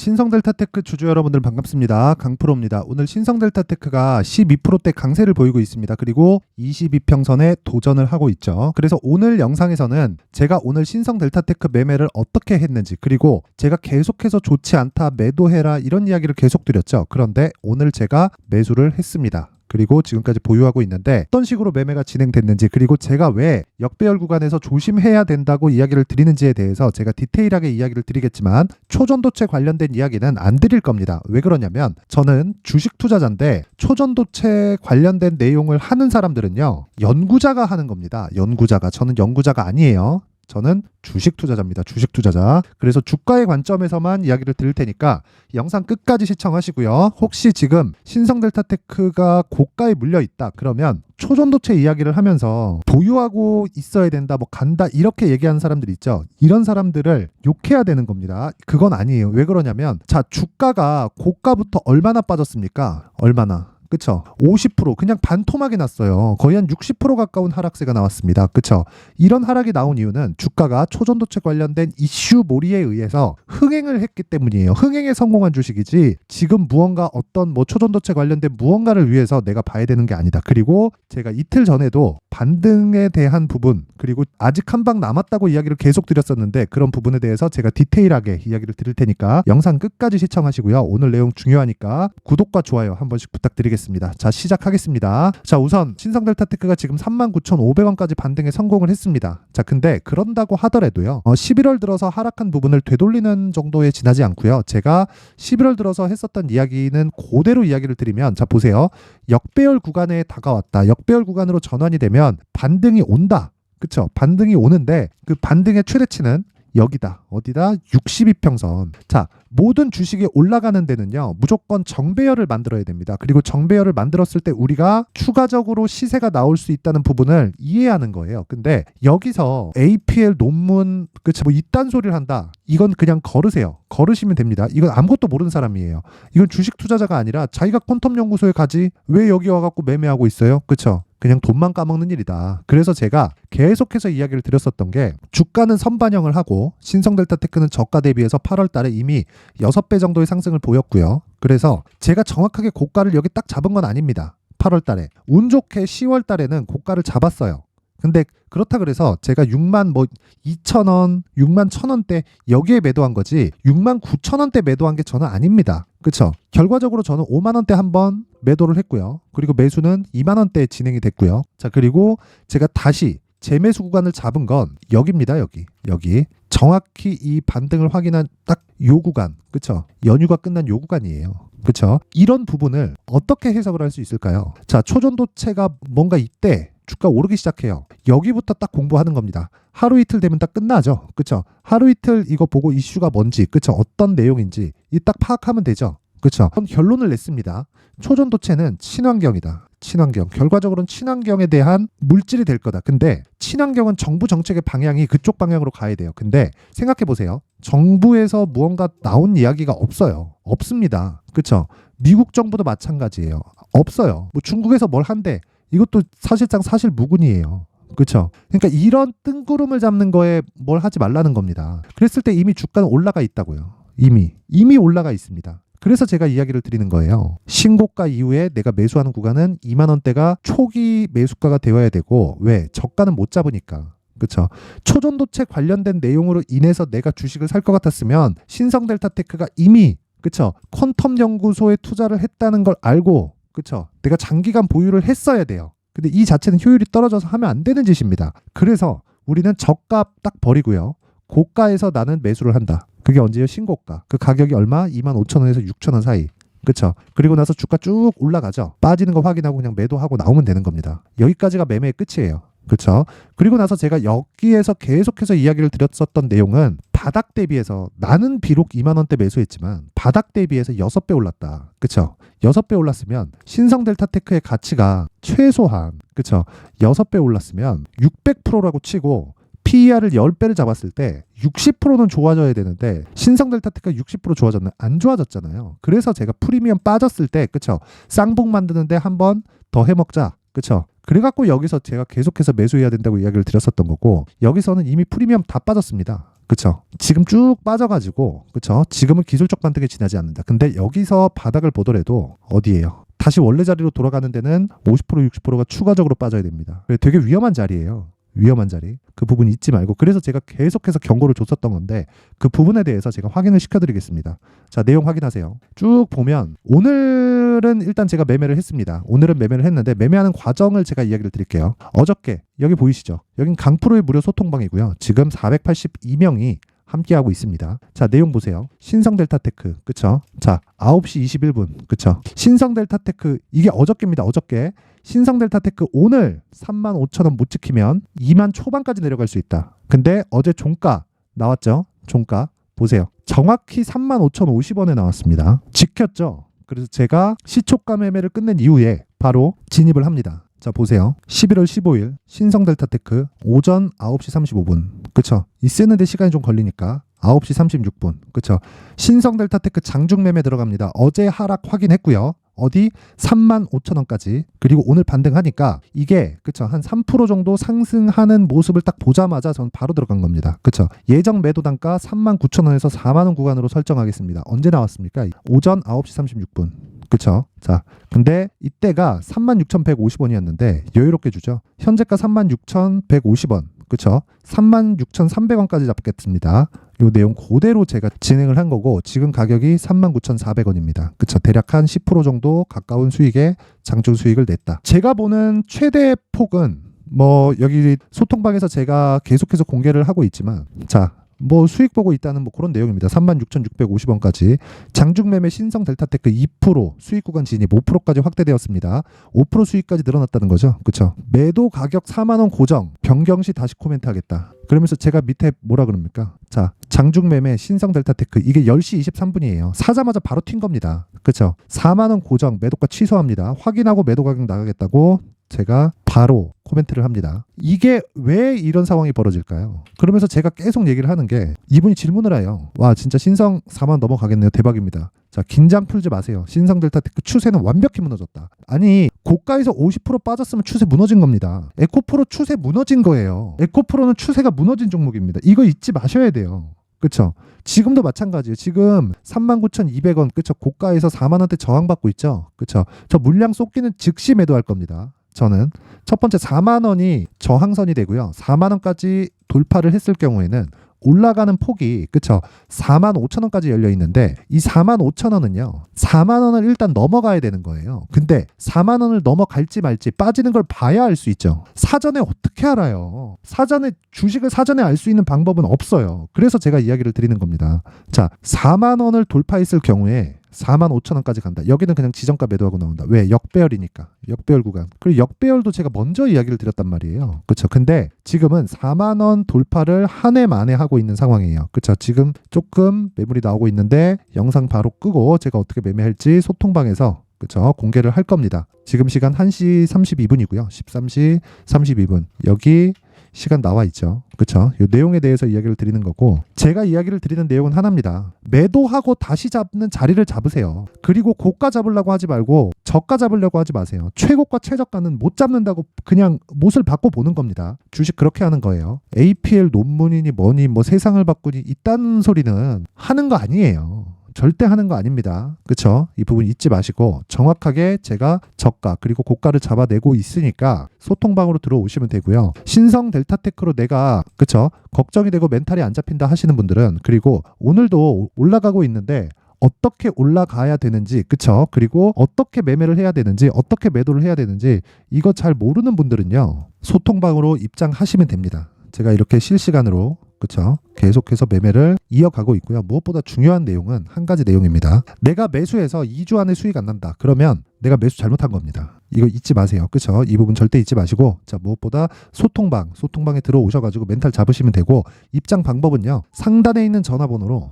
신성델타테크 주주 여러분들 반갑습니다. 강프로입니다. 오늘 신성델타테크가 12%대 강세를 보이고 있습니다. 그리고 22평선에 도전을 하고 있죠. 그래서 오늘 영상에서는 제가 오늘 신성델타테크 매매를 어떻게 했는지, 그리고 제가 계속해서 좋지 않다, 매도해라 이런 이야기를 계속 드렸죠. 그런데 오늘 제가 매수를 했습니다. 그리고 지금까지 보유하고 있는데 어떤 식으로 매매가 진행됐는지, 그리고 제가 왜 역배열 구간에서 조심해야 된다고 이야기를 드리는지에 대해서 제가 디테일하게 이야기를 드리겠지만 초전도체 관련된 이야기는 안 드릴 겁니다. 왜 그러냐면 저는 주식 투자자인데 초전도체 관련된 내용을 하는 사람들은요, 연구자가 하는 겁니다. 연구자가. 저는 연구자가 아니에요. 저는 주식 투자자입니다. 주식 투자자. 그래서 주가의 관점에서만 이야기를 드릴 테니까 영상 끝까지 시청하시고요. 혹시 지금 신성델타테크가 고가에 물려 있다 그러면 초전도체 이야기를 하면서 보유하고 있어야 된다, 뭐 간다 이렇게 얘기하는 사람들 있죠. 이런 사람들을 욕해야 되는 겁니다. 그건 아니에요. 왜 그러냐면 자, 주가가 고가부터 얼마나 빠졌습니까? 얼마나? 그쵸? 50% 그냥 반토막이 났어요. 거의 한 60% 가까운 하락세가 나왔습니다. 그쵸? 이런 하락이 나온 이유는 주가가 초전도체 관련된 이슈몰이에 의해서 흥행을 했기 때문이에요. 흥행에 성공한 주식이지 지금 무언가 어떤 뭐 초전도체 관련된 무언가를 위해서 내가 봐야 되는 게 아니다. 그리고 제가 이틀 전에도 반등에 대한 부분, 그리고 아직 한 방 남았다고 이야기를 계속 드렸었는데 그런 부분에 대해서 제가 디테일하게 이야기를 드릴 테니까 영상 끝까지 시청하시고요. 오늘 내용 중요하니까 구독과 좋아요 한 번씩 부탁드리겠습니다. 자, 시작하겠습니다. 자, 우선 신성델타테크가 지금 39,500원까지 반등에 성공을 했습니다. 자, 근데 그런다고 하더라도요, 11월 들어서 하락한 부분을 되돌리는 정도에 지나지 않고요. 제가 11월 들어서 했었던 이야기는 그대로 이야기를 드리면, 자, 보세요. 역배열 구간에 다가왔다. 역배열 구간으로 전환이 되면 반등이 온다. 그쵸? 반등이 오는데 그 반등의 최대치는 여기다. 어디다? 62평선. 자, 모든 주식이 올라가는 데는요, 무조건 정배열을 만들어야 됩니다. 그리고 정배열을 만들었을 때 우리가 추가적으로 시세가 나올 수 있다는 부분을 이해하는 거예요. 근데 여기서 APL 논문, 그치, 뭐 이딴 소리를 한다. 이건 그냥 걸으세요. 걸으시면 됩니다. 이건 아무것도 모르는 사람이에요. 이건 주식 투자자가 아니라 자기가 퀀텀 연구소에 가지 왜 여기 와갖고 매매하고 있어요? 그쵸? 그냥 돈만 까먹는 일이다. 그래서 제가 계속해서 이야기를 드렸었던 게, 주가는 선반영을 하고 신성델타테크는 저가 대비해서 8월 달에 이미 6배 정도의 상승을 보였고요. 그래서 제가 정확하게 고가를 여기 딱 잡은 건 아닙니다. 8월 달에. 운 좋게 10월 달에는 고가를 잡았어요. 근데 그렇다 그래서 제가 6만 뭐 2천원, 6만 1,000원대 여기에 매도한 거지 6만 9천원대 매도한 게 저는 아닙니다. 그쵸? 결과적으로 저는 5만원대 한번 매도를 했고요. 그리고 매수는 2만원대에 진행이 됐고요. 자, 그리고 제가 다시 재매수 구간을 잡은 건 여기입니다. 여기. 정확히 이 반등을 확인한 딱 요 구간. 그쵸? 연휴가 끝난 요 구간이에요. 그쵸? 이런 부분을 어떻게 해석을 할 수 있을까요? 자, 초전도체가 뭔가 이때 주가 오르기 시작해요. 여기부터 딱 공부하는 겁니다. 하루 이틀 되면 딱 끝나죠. 그쵸? 하루 이틀 이거 보고 이슈가 뭔지, 그쵸? 어떤 내용인지 이 딱 파악하면 되죠. 그쵸? 결론을 냈습니다. 초전도체는 친환경이다. 친환경. 결과적으로는 친환경에 대한 물질이 될 거다. 근데 친환경은 정부 정책의 방향이 그쪽 방향으로 가야 돼요. 근데 생각해 보세요. 정부에서 무언가 나온 이야기가 없어요. 없습니다. 그쵸? 미국 정부도 마찬가지예요. 없어요. 뭐 중국에서 뭘 한대. 이것도 사실상 사실 무근이에요. 그렇죠? 그러니까 이런 뜬구름을 잡는 거에 뭘 하지 말라는 겁니다. 그랬을 때 이미 주가는 올라가 있다고요. 이미 올라가 있습니다. 그래서 제가 이야기를 드리는 거예요. 신고가 이후에 내가 매수하는 구간은 2만 원대가 초기 매수가가 되어야 되고, 왜? 저가는 못 잡으니까. 그렇죠? 초전도체 관련된 내용으로 인해서 내가 주식을 살 것 같았으면 신성델타테크가 이미, 그렇죠? 퀀텀 연구소에 투자를 했다는 걸 알고, 그쵸? 내가 장기간 보유를 했어야 돼요. 근데 이 자체는 효율이 떨어져서 하면 안 되는 짓입니다. 그래서 우리는 저가 딱 버리고요. 고가에서 나는 매수를 한다. 그게 언제요? 신고가. 그 가격이 얼마? 25,000원에서 6,000원 사이. 그쵸? 그리고 나서 주가 쭉 올라가죠. 빠지는 거 확인하고 그냥 매도하고 나오면 되는 겁니다. 여기까지가 매매의 끝이에요. 그렇죠? 그리고 나서 제가 여기에서 계속해서 이야기를 드렸었던 내용은 바닥 대비해서, 나는 비록 2만 원대 매수했지만 바닥 대비해서 6배 올랐다. 그렇죠? 6배 올랐으면 신성델타테크의 가치가 최소한, 그렇죠? 6배 올랐으면 600%라고 치고 PER을 10배를 잡았을 때 60%는 좋아져야 되는데 신성델타테크가 60% 좋아졌나요? 안 좋아졌잖아요. 그래서 제가 프리미엄 빠졌을 때, 그렇죠? 쌍봉 만드는데 한번 더 해먹자. 그렇죠? 그래갖고 여기서 제가 계속해서 매수해야 된다고 이야기를 드렸었던 거고, 여기서는 이미 프리미엄 다 빠졌습니다. 그쵸? 지금 쭉 빠져가지고, 그쵸? 지금은 기술적 반등에 지나지 않는다. 근데 여기서 바닥을 보더라도 어디예요? 다시 원래 자리로 돌아가는 데는 50% 60%가 추가적으로 빠져야 됩니다. 되게 위험한 자리예요. 위험한 자리. 그 부분 잊지 말고. 그래서 제가 계속해서 경고를 줬었던 건데 그 부분에 대해서 제가 확인을 시켜드리겠습니다. 자, 내용 확인하세요. 쭉 보면 오늘은 일단 제가 매매를 했습니다. 오늘은 매매를 했는데 매매하는 과정을 제가 이야기를 드릴게요. 어저께 여기 보이시죠? 여긴 강프로의 무료 소통방이고요. 지금 482명이 함께하고 있습니다. 자, 내용 보세요. 신성델타테크, 그쵸? 자, 9시 21분, 그쵸? 신성델타테크, 이게 어저께입니다. 어저께. 신성델타테크 오늘 35,000원 못 지키면 2만 초반까지 내려갈 수 있다. 근데 어제 종가 나왔죠? 종가 보세요. 정확히 35,050원에 나왔습니다. 지켰죠? 그래서 제가 시초가 매매를 끝낸 이후에 바로 진입을 합니다. 자, 보세요. 11월 15일 신성델타테크 오전 9시 35분. 그쵸? 이 쓰는데 시간이 좀 걸리니까 9시 36분. 그쵸? 신성델타테크 장중 매매 들어갑니다. 어제 하락 확인했고요. 어디? 35,000원까지. 그리고 오늘 반등하니까 이게 그쵸? 한 3% 정도 상승하는 모습을 딱 보자마자 전 바로 들어간 겁니다. 그쵸? 예정 매도 단가 39,000원에서 4만원 구간으로 설정하겠습니다. 언제 나왔습니까? 오전 9시 36분. 그쵸? 자, 근데 이때가 36,150원이었는데 여유롭게 주죠. 현재가 36,150원. 그쵸? 36,300원까지 잡겠습니다. 요 내용 그대로 제가 진행을 한 거고 지금 가격이 39,400원입니다. 그쵸? 대략 한 10% 정도 가까운 수익에 장중 수익을 냈다. 제가 보는 최대 폭은 뭐 여기 소통방에서 제가 계속해서 공개를 하고 있지만 자, 뭐 수익 보고 있다는 뭐 그런 내용입니다. 36,650원까지 장중 매매 신성 델타테크 2% 수익 구간 진입 5%까지 확대되었습니다. 5% 수익까지 늘어났다는 거죠. 그렇죠? 매도 가격 4만 원 고정 변경 시 다시 코멘트 하겠다. 그러면서 제가 밑에 뭐라 그럽니까? 자, 장중 매매 신성 델타테크 이게 10시 23분이에요. 사자마자 바로 튄 겁니다. 그렇죠? 4만 원 고정 매도가 취소합니다. 확인하고 매도 가격 나가겠다고 제가 바로 코멘트를 합니다. 이게 왜 이런 상황이 벌어질까요? 그러면서 제가 계속 얘기를 하는 게 이분이 질문을 해요. 와, 진짜 신성 4만 넘어가겠네요. 대박입니다. 자, 긴장 풀지 마세요. 신성 델타테크 추세는 완벽히 무너졌다. 아니, 고가에서 50% 빠졌으면 추세 무너진 겁니다. 에코프로 추세 무너진 거예요. 에코프로는 추세가 무너진 종목입니다. 이거 잊지 마셔야 돼요. 그쵸? 지금도 마찬가지예요. 지금 39,200원, 그쵸? 고가에서 4만원대 저항받고 있죠? 그쵸? 저 물량 쏟기는 즉시 매도할 겁니다. 저는 첫 번째 4만 원이 저항선이 되고요. 4만 원까지 돌파를 했을 경우에는 올라가는 폭이 그쵸 4만 5천 원까지 열려 있는데 이 4만 5천 원은요 4만 원을 일단 넘어가야 되는 거예요. 근데 4만 원을 넘어갈지 말지 빠지는 걸 봐야 알 수 있죠. 사전에 어떻게 알아요? 사전에 주식을 사전에 알 수 있는 방법은 없어요. 그래서 제가 이야기를 드리는 겁니다. 자, 4만 원을 돌파했을 경우에 4만 5천 원까지 간다. 여기는 그냥 지정가 매도하고 나온다. 왜? 역배열이니까. 역배열 구간. 그리고 역배열도 제가 먼저 이야기를 드렸단 말이에요. 그렇죠? 근데 지금은 4만 원 돌파를 한 해 만에 하고 있는 상황이에요. 그렇죠? 지금 조금 매물이 나오고 있는데 영상 바로 끄고 제가 어떻게 매매할지 소통방에서 그렇죠? 공개를 할 겁니다. 지금 시간 1시 32분이고요. 13시 32분. 여기 시간 나와 있죠. 그렇죠? 이 내용에 대해서 이야기를 드리는 거고 제가 이야기를 드리는 내용은 하나입니다. 매도하고 다시 잡는 자리를 잡으세요. 그리고 고가 잡으려고 하지 말고 저가 잡으려고 하지 마세요. 최고가 최저가는 못 잡는다고 그냥 못을 받고 보는 겁니다. 주식 그렇게 하는 거예요. APL 논문이니 뭐니 뭐 세상을 바꾸니 이딴 소리는 하는 거 아니에요. 절대 하는 거 아닙니다. 그쵸? 이 부분 잊지 마시고 정확하게 제가 저가 그리고 고가를 잡아내고 있으니까 소통방으로 들어오시면 되고요. 신성 델타테크로 내가 그쵸? 걱정이 되고 멘탈이 안 잡힌다 하시는 분들은 그리고 오늘도 올라가고 있는데 어떻게 올라가야 되는지 그쵸? 그리고 어떻게 매매를 해야 되는지 어떻게 매도를 해야 되는지 이거 잘 모르는 분들은요. 소통방으로 입장하시면 됩니다. 제가 이렇게 실시간으로 그쵸? 계속해서 매매를 이어가고 있고요. 무엇보다 중요한 내용은 한 가지 내용입니다. 내가 매수해서 2주 안에 수익 안 난다. 그러면 내가 매수 잘못한 겁니다. 이거 잊지 마세요. 그쵸? 이 부분 절대 잊지 마시고 자 무엇보다 소통방에 들어오셔가지고 멘탈 잡으시면 되고 입장 방법은요. 상단에 있는 전화번호로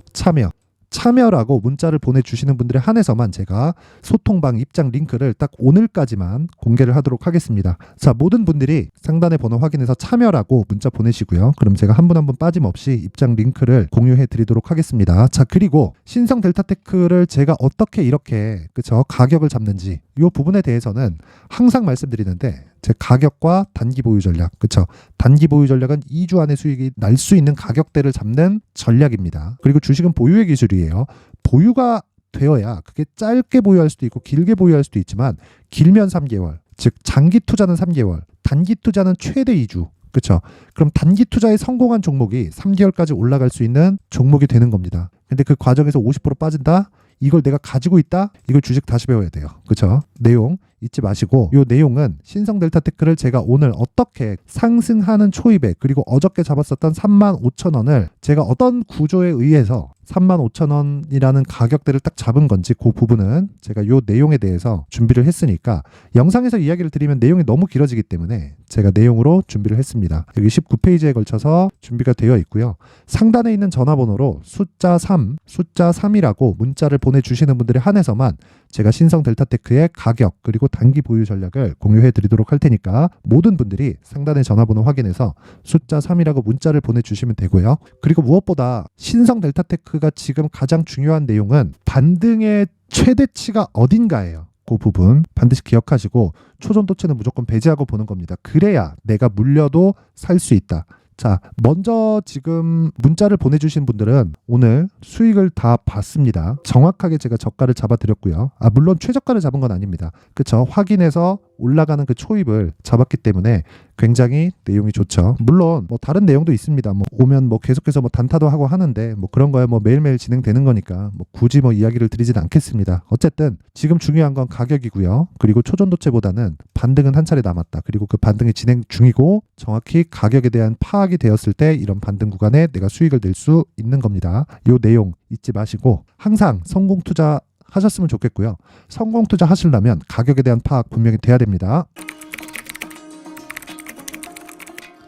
참여라고 문자를 보내주시는 분들에 한해서만 제가 소통방 입장 링크를 딱 오늘까지만 공개를 하도록 하겠습니다. 자, 모든 분들이 상단의 번호 확인해서 참여라고 문자 보내시고요. 그럼 제가 한 분 한 분 빠짐없이 입장 링크를 공유해 드리도록 하겠습니다. 자, 그리고 신성 델타테크를 제가 어떻게 이렇게 그쵸 가격을 잡는지 이 부분에 대해서는 항상 말씀드리는데 제 가격과 단기 보유 전략. 그쵸? 단기 보유 전략은 2주 안에 수익이 날 수 있는 가격대를 잡는 전략입니다. 그리고 주식은 보유의 기술이에요. 보유가 되어야 그게 짧게 보유할 수도 있고 길게 보유할 수도 있지만 길면 3개월, 즉 장기 투자는 3개월, 단기 투자는 최대 2주. 그렇죠? 그럼 단기 투자에 성공한 종목이 3개월까지 올라갈 수 있는 종목이 되는 겁니다. 근데 그 과정에서 50% 빠진다? 이걸 내가 가지고 있다? 이걸 주식 다시 배워야 돼요. 그렇죠? 내용 잊지 마시고, 이 내용은 신성델타테크를 제가 오늘 어떻게 상승하는 초입에, 그리고 어저께 잡았었던 35,000원을 제가 어떤 구조에 의해서 35,000원이라는 가격대를 딱 잡은 건지, 그 부분은 제가 이 내용에 대해서 준비를 했으니까, 영상에서 이야기를 드리면 내용이 너무 길어지기 때문에 제가 내용으로 준비를 했습니다. 여기 19페이지에 걸쳐서 준비가 되어 있고요. 상단에 있는 전화번호로 숫자 3이라고 문자를 보내주시는 분들에 한해서만 제가 신성델타테크의 가격 그리고 단기 보유 전략을 공유해 드리도록 할 테니까, 모든 분들이 상단의 전화번호 확인해서 숫자 3이라고 문자를 보내주시면 되고요. 그리고 무엇보다 신성델타테크가 지금 가장 중요한 내용은 반등의 최대치가 어딘가예요. 그 부분 반드시 기억하시고, 초전도체는 무조건 배제하고 보는 겁니다. 그래야 내가 물려도 살 수 있다. 자, 먼저 지금 문자를 보내주신 분들은 오늘 수익을 다 봤습니다. 정확하게 제가 저가를 잡아드렸고요. 물론 최저가를 잡은 건 아닙니다. 그쵸? 확인해서 올라가는 그 초입을 잡았기 때문에 굉장히 내용이 좋죠. 물론 뭐 다른 내용도 있습니다. 뭐 오면 뭐 계속해서 뭐 단타도 하고 하는데, 뭐 그런 거야 뭐 매일매일 진행되는 거니까 뭐 굳이 뭐 이야기를 드리진 않겠습니다. 어쨌든 지금 중요한 건 가격이고요. 그리고 초전도체보다는 반등은 한 차례 남았다. 그리고 그 반등이 진행 중이고, 정확히 가격에 대한 파악이 되었을 때 이런 반등 구간에 내가 수익을 낼 수 있는 겁니다. 이 내용 잊지 마시고 항상 성공 투자 하셨으면 좋겠고요. 성공 투자 하시려면 가격에 대한 파악 분명히 돼야 됩니다.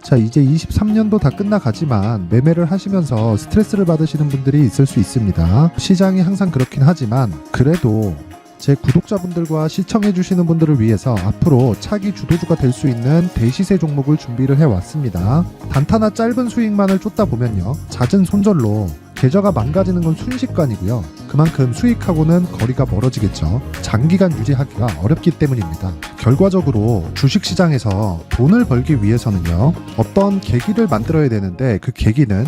자, 이제 23년도 다 끝나가지만 매매를 하시면서 스트레스를 받으시는 분들이 있을 수 있습니다. 시장이 항상 그렇긴 하지만, 그래도 제 구독자분들과 시청해주시는 분들을 위해서 앞으로 차기 주도주가 될 수 있는 대시세 종목을 준비를 해왔습니다. 단타나 짧은 수익만을 쫓다 보면요, 잦은 손절로 계좌가 망가지는 건 순식간이고요. 그만큼 수익하고는 거리가 멀어지겠죠. 장기간 유지하기가 어렵기 때문입니다. 결과적으로 주식시장에서 돈을 벌기 위해서는요, 어떤 계기를 만들어야 되는데, 그 계기는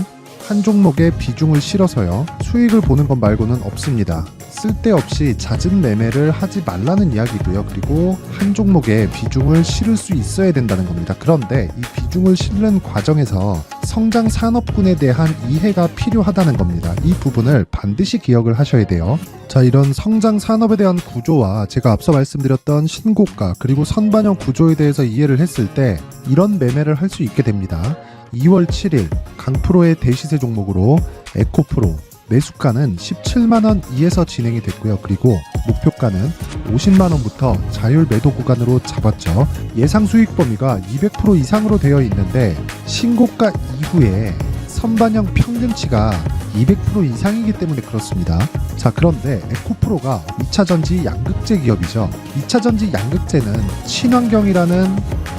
한 종목에 비중을 실어서요, 수익을 보는 것 말고는 없습니다. 쓸데없이 잦은 매매를 하지 말라는 이야기고요. 그리고 한 종목에 비중을 실을 수 있어야 된다는 겁니다. 그런데 이 비중을 실는 과정에서 성장 산업군에 대한 이해가 필요하다는 겁니다. 이 부분을 반드시 기억을 하셔야 돼요. 자, 이런 성장 산업에 대한 구조와 제가 앞서 말씀드렸던 신고가 그리고 선반영 구조에 대해서 이해를 했을 때 이런 매매를 할 수 있게 됩니다. 2월 7일 강프로의 대시세 종목으로 에코프로 매수가는 17만원 이에서 진행이 됐고요. 그리고 목표가는 50만원부터 자율 매도 구간으로 잡았죠. 예상 수익 범위가 200% 이상으로 되어 있는데, 신고가 이후에 선반영 평균치가 200% 이상이기 때문에 그렇습니다. 자, 그런데 에코프로가 2차전지 양극재 기업이죠. 2차전지 양극재는 친환경이라는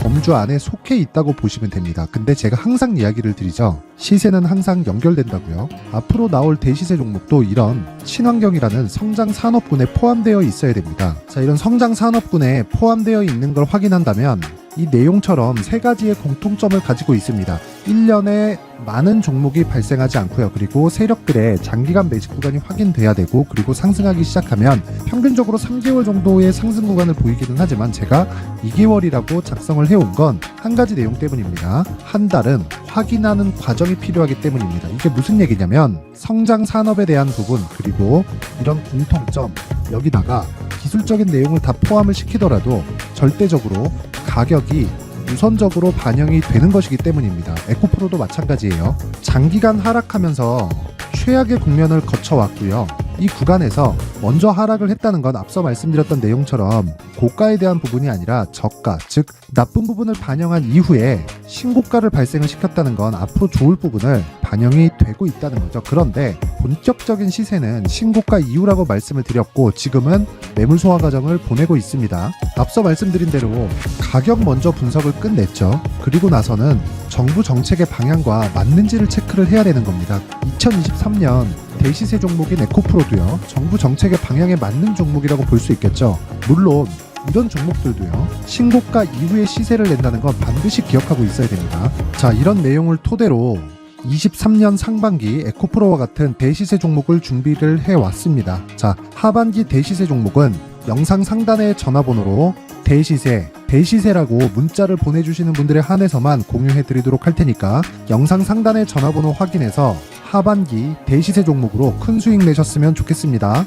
범주 안에 속해 있다고 보시면 됩니다. 근데 제가 항상 이야기를 드리죠. 시세는 항상 연결된다고요. 앞으로 나올 대시세 종목도 이런 친환경이라는 성장 산업군에 포함되어 있어야 됩니다. 자, 이런 성장 산업군에 포함되어 있는 걸 확인한다면 이 내용처럼 세 가지의 공통점을 가지고 있습니다. 1년에 많은 종목이 발생하지 않고요. 그리고 세력들의 장기간 매집 구간이 확인돼야 되고, 그리고 상승하기 시작하면 평균적으로 3개월 정도의 상승 구간을 보이기는 하지만 제가 2개월이라고 작성을 해온 건 한 가지 내용 때문입니다. 한 달은 확인하는 과정이 필요하기 때문입니다. 이게 무슨 얘기냐면, 성장 산업에 대한 부분 그리고 이런 공통점, 여기다가 기술적인 내용을 다 포함을 시키더라도 절대적으로 가격이 우선적으로 반영이 되는 것이기 때문입니다. 에코프로도 마찬가지예요. 장기간 하락하면서 최악의 국면을 거쳐왔고요. 이 구간에서 먼저 하락을 했다는 건 앞서 말씀드렸던 내용처럼 고가에 대한 부분이 아니라 저가, 즉 나쁜 부분을 반영한 이후에 신고가를 발생을 시켰다는 건 앞으로 좋을 부분을 반영이 되고 있다는 거죠. 그런데 본격적인 시세는 신고가 이후라고 말씀을 드렸고, 지금은 매물 소화 과정을 보내고 있습니다. 앞서 말씀드린 대로 가격 먼저 분석을 끝냈죠. 그리고 나서는 정부 정책의 방향과 맞는지를 체크를 해야 되는 겁니다. 2023년 대시세 종목인 에코프로도요, 정부 정책의 방향에 맞는 종목이라고 볼 수 있겠죠. 물론 이런 종목들도요, 신고가 이후에 시세를 낸다는 건 반드시 기억하고 있어야 됩니다. 자, 이런 내용을 토대로 23년 상반기 에코프로와 같은 대시세 종목을 준비를 해왔습니다. 자, 하반기 대시세 종목은 영상 상단의 전화번호로 대시세라고 문자를 보내주시는 분들에 한해서만 공유해드리도록 할 테니까 영상 상단의 전화번호 확인해서 하반기 대시세 종목으로 큰 수익 내셨으면 좋겠습니다.